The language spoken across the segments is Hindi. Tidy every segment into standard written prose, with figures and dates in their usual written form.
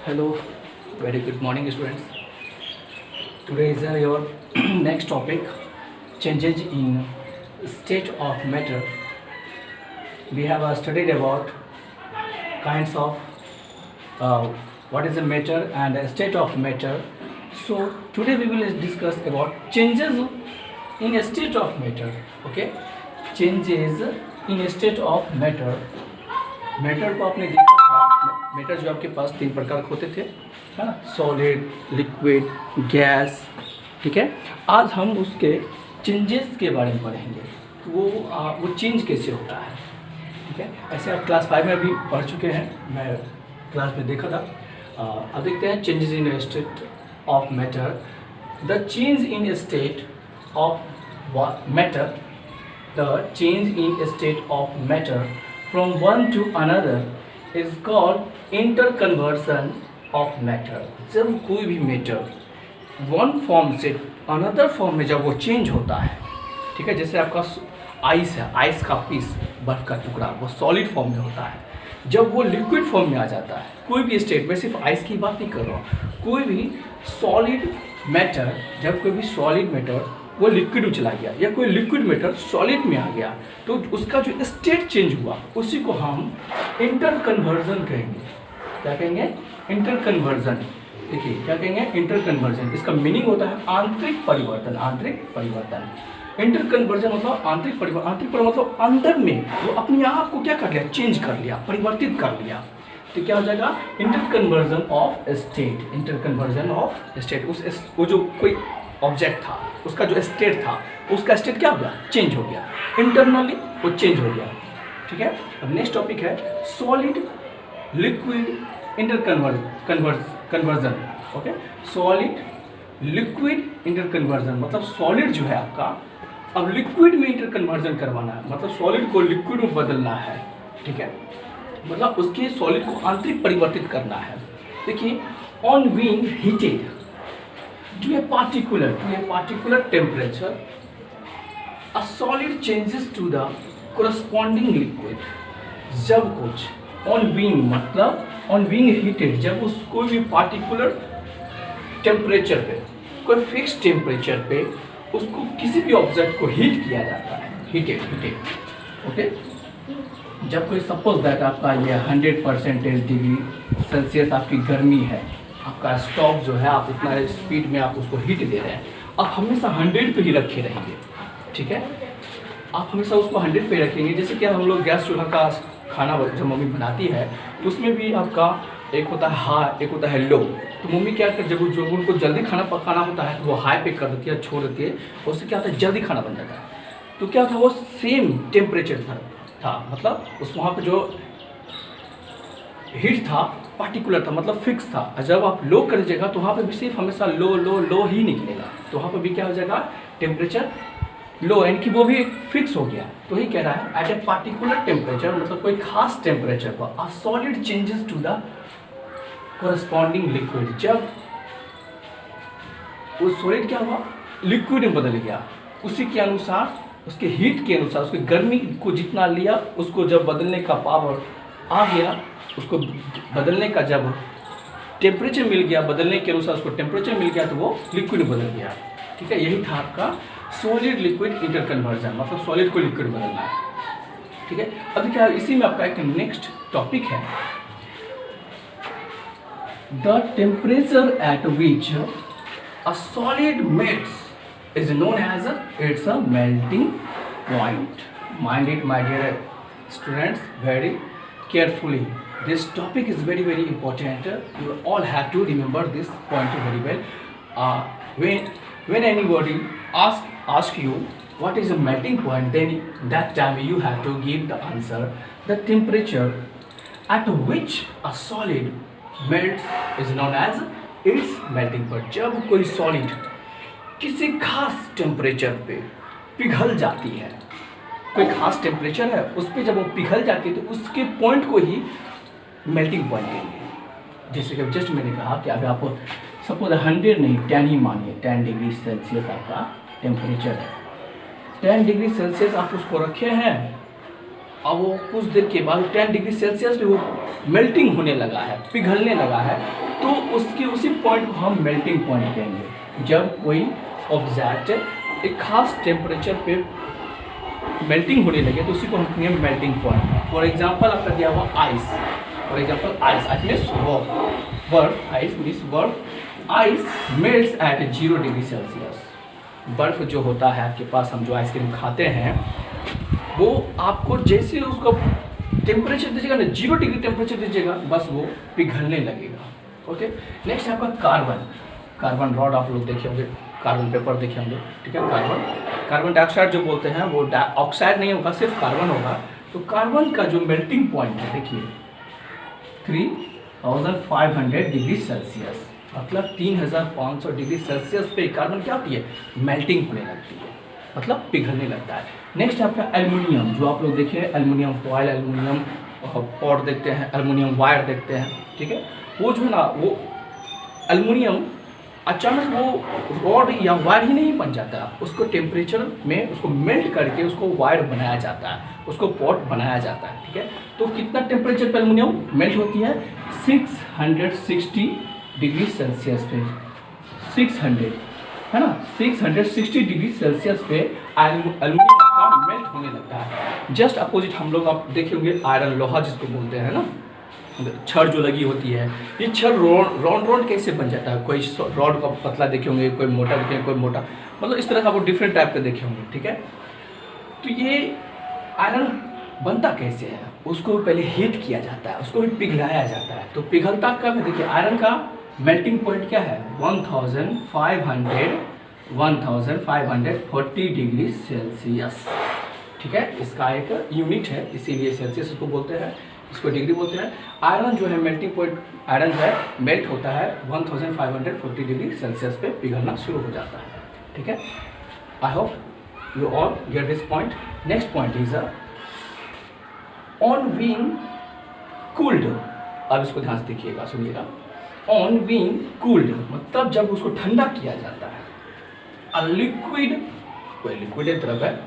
Hello, very good morning, students. Today is your next topic, changes in state of matter. We have studied about kinds of what is a matter and a state of matter. So today we will discuss about changes in a state of matter. Okay, changes in a state of matter. Matter को आपने देखा था, मैटर जो आपके पास तीन प्रकार के होते थे, है ना, सॉलिड, लिक्विड, गैस। ठीक है, आज हम उसके चेंजेस के बारे में पढ़ेंगे, वो चेंज कैसे होता है। ठीक है, ऐसे आप क्लास 5 में भी पढ़ चुके हैं, मैं क्लास में देखा था। अब देखते हैं changes in state of matter. The change in state of matter, the change in state of matter from one to another is called interconversion of matter। जब कोई भी मैटर वन फॉर्म से अनदर फॉर्म में जब वो चेंज होता है, ठीक है, जैसे आपका आइस है, आइस का पीस, बर्फ का टुकड़ा, वो सॉलिड फॉर्म में होता है। जब वो लिक्विड फॉर्म में आ जाता है, कोई भी स्टेट में, सिर्फ आइस की बात नहीं कर रहा हूँ, कोई भी सॉलिड मैटर, जब कोई भी सॉलिड मैटर वो लिक्विड में चला गया या कोई लिक्विड मैटर सॉलिड में आ गया, तो उसका जो स्टेट चेंज हुआ उसी को हम इंटरकन्वर्जन कहेंगे। क्या कहेंगे? इंटरकन्वर्जन। देखिए क्या कहेंगे? इंटरकन्वर्जन। इसका मीनिंग होता है आंतरिक परिवर्तन। आंतरिक परिवर्तन, इंटरकन्वर्जन मतलब आंतरिक परिवर्तन। आंतरिक परिवर्तन मतलब अंदर में वो अपने आप को क्या कर लिया? चेंज कर लिया, परिवर्तित कर लिया। तो क्या हो जाएगा? Interconversion of state. Interconversion of state, वो जो कोई ऑब्जेक्ट था, उसका जो स्टेट था, उसका स्टेट क्या हो गया? चेंज हो गया, इंटरनली वो चेंज हो गया। ठीक है, अब नेक्स्ट टॉपिक है solid liquid interconversion. Okay, solid liquid interconversion मतलब सॉलिड जो है आपका अब लिक्विड में इंटरकन्वर्जन करवाना है, मतलब सॉलिड को लिक्विड में बदलना है। ठीक है, मतलब उसके सॉलिड को आंतरिक परिवर्तित करना है। देखिए, on being heated to a particular temperature, a solid changes to the corresponding liquid। जब कुछ on being मतलब on being heated, जब उस कोई भी पार्टिकुलर टेम्परेचर पे, कोई फिक्स टेम्परेचर पे उसको किसी भी ऑब्जेक्ट को हीट किया जाता है, हीटेड। ओके, जब कोई सपोज दैट आपका ये 100% डिग्री सेल्सियस आपकी गर्मी है, आपका स्टोव जो है, आप इतना स्पीड में आप उसको हीट दे रहे हैं, आप हमेशा 100 पे ही रखे रहेंगे। ठीक है, आप हमेशा उसको 100 पे रखेंगे। जैसे कि हम लोग गैस चूल्हा का खाना जब मम्मी बनाती है तो उसमें भी आपका एक होता है हाई, एक होता है लो। तो मम्मी क्या कर, जब उनको जल्दी खाना पकाना होता है तो वो हाई पे कर देती है, छोड़ देती है, उससे क्या होता है? जल्दी खाना बन जाता है। तो क्या था? वो सेम टेम्परेचर था, मतलब उस वहाँ पर जो हीट था पार्टिकुलर था, मतलब फिक्स था। और जब आप लो कर दीजिएगा तो वहाँ पे भी सिर्फ हमेशा लो ही निकलेगा। तो वहाँ पे भी क्या हो जाएगा? टेम्परेचर लो, यानी कि वो भी फिक्स हो गया। तो ही कह रहा है एट ए पार्टिकुलर टेम्परेचर, मतलब कोई खास टेम्परेचर पर a solid changes to the corresponding liquid. जब वो सॉलिड क्या हुआ? लिक्विड में बदल गया, उसी के अनुसार, उसके हीट के अनुसार, उसकी गर्मी को जितना लिया, उसको जब बदलने का पावर आ गया, उसको बदलने का जब टेम्परेचर मिल गया, बदलने के अनुसार उसको टेम्परेचर मिल गया, तो वो लिक्विड बदल गया। ठीक है, यही था आपका सॉलिड लिक्विड इंटरकन्वर्जन, मतलब सॉलिड को लिक्विड बदलना है। ठीक है, अभी क्या इसी में आपका एक नेक्स्ट टॉपिक है, the temperature at which a solid melts is known as its a melting point. Mind it my dear students very carefully, this topic is very important। You all have to remember this point very well। When anybody ask you what is a melting point, then that time you have to give the answer, the temperature at which a solid melts is known as its melting point। जब कोई solid किसी खास टेम्परेचर पे पिघल जाती है, कोई खास टेम्परेचर है उस पर जब वो पिघल जाती है तो उसके पॉइंट को ही मेल्टिंग पॉइंट कहेंगे। जैसे कि जस्ट मैंने कहा कि अभी आप सपोज 100 नहीं 10 ही मानिए, 10 डिग्री सेल्सियस आपका टेम्परेचर है। 10 डिग्री सेल्सियस आप उसको रखे हैं अब वो कुछ देर के बाद 10 डिग्री सेल्सियस पे वो मेल्टिंग होने लगा है, पिघलने लगा है, तो उसकी उसी पॉइंट को हम मेल्टिंग पॉइंट कहेंगे। जब कोई ऑब्जेक्ट एक खास टेम्परेचर पे मेल्टिंग होने लगे तो उसी को हम कहेंगे मेल्टिंग पॉइंट। फॉर एग्जांपल आपका दिया हुआ ice, for example ice, ice means बर्फ, आइस मीन्स बर्फ, ice melts at 0 degree Celsius. बर्फ जो होता है आपके पास, हम जो आइसक्रीम खाते हैं, वो आपको जैसे उसका टेम्परेचर दीजिएगा ना, 0 डिग्री टेम्परेचर दीजिएगा, बस वो पिघलने लगेगा। ओके, नेक्स्ट है आपका कार्बन। कार्बन रॉड आप लोग देखे होंगे, कार्बन पेपर देखे होंगे, ठीक है। कार्बन डाइऑक्साइड जो बोलते हैं वो ऑक्साइड नहीं होगा, सिर्फ कार्बन होगा। तो कार्बन का जो मेल्टिंग पॉइंट है देखिए 3500 डिग्री सेल्सियस, मतलब 3500 डिग्री सेल्सियस पे कार्बन क्या होती है, मेल्टिंग होने लगती है, मतलब पिघलने लगता है। नेक्स्ट आपका एल्युमिनियम, जो आप लोग देखिए एल्युमिनियम फॉयल, एल्युमिनियम पॉट देखते हैं, एल्युमिनियम वायर देखते हैं, ठीक है। वो जो है ना, वो एल्युमिनियम अचानक वो रॉड या वायर ही नहीं बन जाता, उसको टेम्परेचर में उसको मेल्ट करके उसको वायर बनाया जाता है, उसको पॉट बनाया जाता है, ठीक है। तो कितना टेम्परेचर पर एल्युमिनियम मेल्ट होती है, 660 डिग्री सेल्सियस पे, 600 है ना, 660 डिग्री सेल्सियस पे एल्युमिनियम का मेल्ट होने लगता है। जस्ट अपोजिट हम लोग आप देखे होंगे आयरन, लोहा जिसको बोलते हैं ना, छड़ जो लगी होती है, ये छड़ राउंड कैसे बन जाता है, कोई रॉड का पतला देखे होंगे, कोई मोटा देखे, कोई मोटा, मतलब इस तरह का वो डिफरेंट टाइप के देखे होंगे, ठीक है। तो ये आयरन बनता कैसे है, उसको पहले हीट किया जाता है, उसको भी पिघलाया जाता है। तो पिघलता कब है, देखिए आयरन का मेल्टिंग पॉइंट क्या है, 1540 डिग्री सेल्सियस, ठीक है। इसका एक यूनिट है, इसीलिए सेल्सियस उसको बोलते हैं, इसको डिग्री बोलते हैं। आयरन जो है मेल्टिंग पॉइंट, आयरन जो है मेल्ट होता है 1540 डिग्री सेल्सियस पे पिघलना शुरू हो जाता है, ठीक है। I hope you all get this point. Next point is on being cooled. अब इसको ध्यान से देखिएगा, सुनिएगा। ऑन बीइंग कूल्ड मतलब जब उसको ठंडा किया जाता है, अ लिक्विड, कोई लिक्विड एक तरफ है,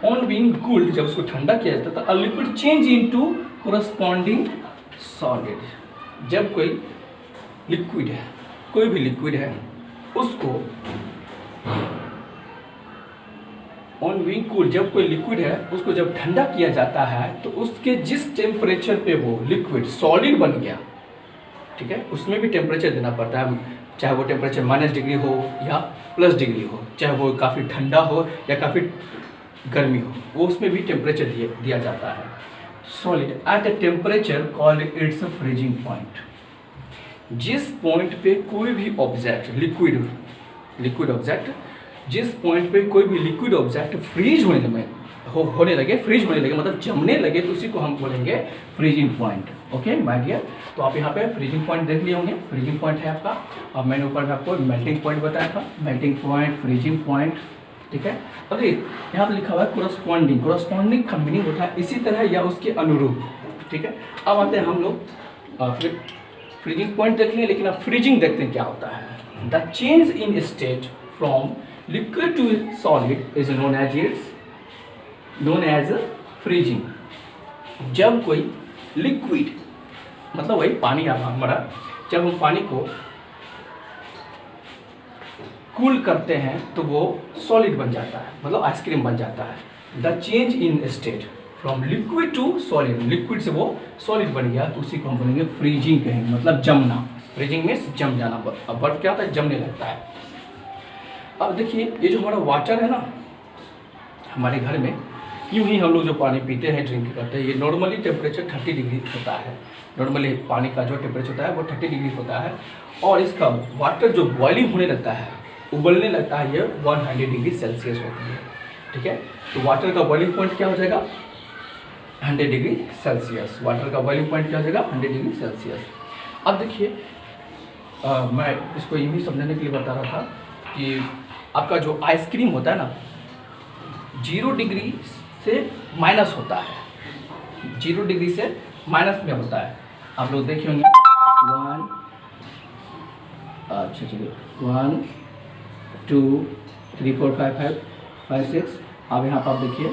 ऑन बीइंग कूल्ड जब उसको ठंडा किया जाता है, a liquid change into corresponding solid. जब कोई लिक्विड है, कोई भी लिक्विड है, उसको ऑन बीइंग कूल्ड, जब कोई लिक्विड है उसको जब ठंडा किया जाता है तो उसके जिस टेम्परेचर पे वो लिक्विड सॉलिड बन गया, ठीक है, उसमें भी टेम्परेचर देना पड़ता है, चाहे वो टेम्परेचर -डिग्री हो या +डिग्री हो, चाहे वो काफ़ी ठंडा हो या काफ़ी गर्मी हो, वो उसमें भी टेम्परेचर दिया जाता है। Solid at a temperature called its freezing point. जिस पॉइंट पे कोई भी ऑब्जेक्ट लिक्विड ऑब्जेक्ट, जिस पॉइंट पे कोई भी लिक्विड ऑब्जेक्ट फ्रीज होने लगे मतलब जमने लगे, तो उसी को हम बोलेंगे freezing point. Okay my dear, तो आप यहाँ पे फ्रीजिंग पॉइंट देख लिए होंगे, फ्रीजिंग पॉइंट है आपका। अब मैंने ऊपर में आपको मेल्टिंग पॉइंट बताया था, मेल्टिंग पॉइंट, फ्रीजिंग पॉइंट, ठीक है। अभी यहाँ पर लिखा हुआ है कोरस्पॉन्डिंग का मीनिंग होता है इसी तरह या उसके अनुरूप, ठीक है। अब आते हैं हम लोग फ्रीजिंग पॉइंट देख लिए, लेकिन अब फ्रीजिंग देखते हैं क्या होता है। The change in state from liquid to solid is known as freezing. जब कोई लिक्विड मतलब वही पानी हमारा, जब हम पानी को कूल करते हैं तो वो सॉलिड बन जाता है, मतलब आइसक्रीम बन जाता है। The change in state from liquid to solid, liquid से वो सॉलिड बन गया तो उसी को हम बोलेंगे फ्रीजिंग कहेंगे, मतलब जमना। फ्रीजिंग मीन्स जम जाना। अब बर्फ क्या होता है, जमने लगता है। अब देखिए ये जो हमारा वाटर है ना, हमारे घर में यूँ ही हम लोग जो पानी पीते हैं, ड्रिंक करते हैं, ये नॉर्मली टेम्परेचर 30 डिग्री होता है। नॉर्मली पानी का जो टेम्परेचर होता है वो 30 डिग्री होता है, और इसका वाटर जो बॉइलिंग होने लगता है, उबलने लगता है, ये 100 डिग्री सेल्सियस होती है, ठीक है। तो वाटर का बॉइलिंग पॉइंट क्या हो जाएगा, 100 डिग्री सेल्सियस। वाटर का बॉइलिंग पॉइंट क्या हो जाएगा, 100 डिग्री सेल्सियस। अब देखिए मैं इसको यूँ ही समझने के लिए बता रहा था कि आपका जो आइसक्रीम होता है ना, 0 डिग्री से माइनस होता है, 0 डिग्री से माइनस में होता है। आप लोग देखे होंगे 1 2 3 4 5 5 6। अब यहाँ पर आप देखिए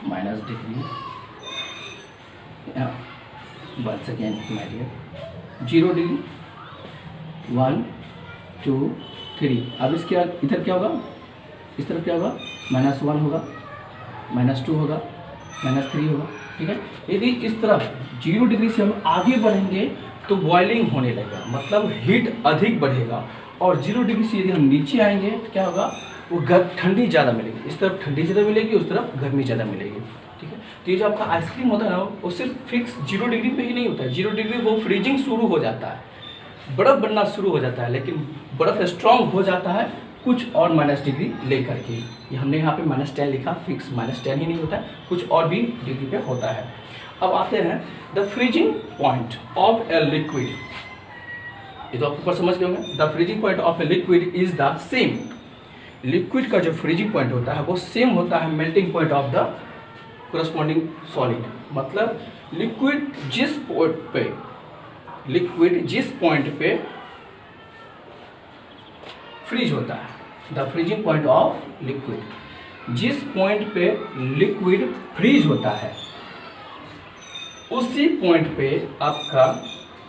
minus degree, 1 second my dear, 0 degree, 1 2 3। अब इसके बाद इधर क्या होगा, इस तरफ क्या होगा, -1 होगा, -2 होगा, -3 होगा, ठीक है। यदि इस तरफ 0 डिग्री से हम आगे बढ़ेंगे तो बॉइलिंग होने लगेगा, मतलब हीट अधिक बढ़ेगा। और 0 डिग्री से यदि हम नीचे आएंगे तो क्या होगा, वो ठंडी ज़्यादा मिलेगी, इस तरफ ठंडी ज़्यादा मिलेगी, उस तरफ गर्मी ज़्यादा मिलेगी, ठीक है। तो ये जो आपका आइसक्रीम होता है ना, वो सिर्फ फिक्स 0 डिग्री पे ही नहीं होता है। 0 डिग्री वो फ्रीजिंग शुरू हो जाता है, बर्फ़ बनना शुरू हो जाता है, लेकिन बर्फ़ स्ट्रॉन्ग हो जाता है कुछ और माइनस डिग्री लेकर के। ये हमने यहाँ पे -10 लिखा, फिक्स -10 ही नहीं होता है, कुछ और भी डिग्री पे होता है। अब आते हैं the freezing point of a liquid. ये तो आप ऊपर समझ गए होंगे। The freezing point of a liquid is the same. Liquid का जो फ्रीजिंग पॉइंट होता है वो सेम होता है melting point of the corresponding solid. मतलब लिक्विड जिस पॉइंट पे फ्रीज होता है, the freezing point of liquid, जिस पॉइंट पे लिक्विड फ्रीज होता है उसी पॉइंट पे आपका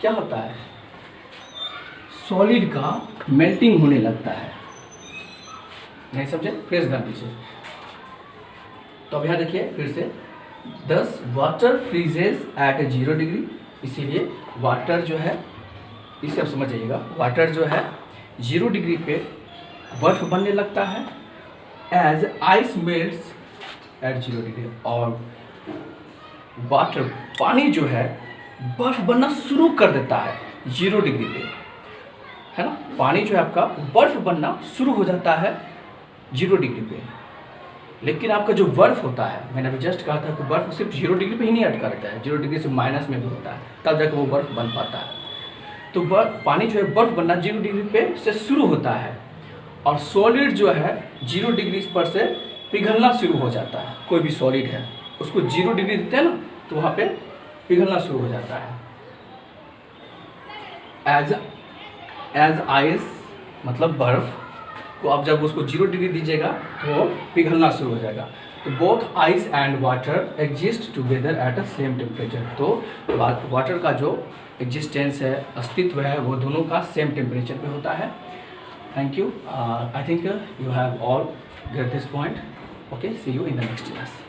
क्या होता है, सॉलिड का मेल्टिंग होने लगता है। नहीं समझे, फिर से ध्यान दीजिए। तो अब यहाँ देखिए फिर से, 10 वाटर फ्रीजेज एट 0 डिग्री। इसीलिए वाटर जो है, इसे आप समझ जाइएगा, वाटर जो है 0 डिग्री पे बर्फ बनने लगता है, as ice melts at 0 degree. और वाटर, पानी जो है बर्फ बनना शुरू कर देता है 0 डिग्री पे, है ना। पानी जो है आपका बर्फ बनना शुरू हो जाता है 0 डिग्री पे। लेकिन आपका जो बर्फ होता है, मैंने अभी जस्ट कहा था कि बर्फ सिर्फ 0 डिग्री पे ही नहीं अटका रहता है, 0 डिग्री से माइनस में भी होता है, तब जाकर वो बर्फ बन पाता है। तो पानी जो है बर्फ बनना 0 डिग्री पे से शुरू होता है, और सॉलिड जो है 0 डिग्री पर से पिघलना शुरू हो जाता है। कोई भी सॉलिड है उसको 0 डिग्री देते हैं ना, तो वहाँ पे पिघलना शुरू हो जाता है। एज आइस, मतलब बर्फ को आप जब उसको 0 डिग्री दीजिएगा तो वो पिघलना शुरू हो जाएगा। तो both ice and water exist together at a same temperature. तो वाटर का जो एग्जिस्टेंस है, अस्तित्व है, वो दोनों का सेम टेम्परेचर पे होता है। Thank you. I think you have all get this point. Okay, see you in the next class.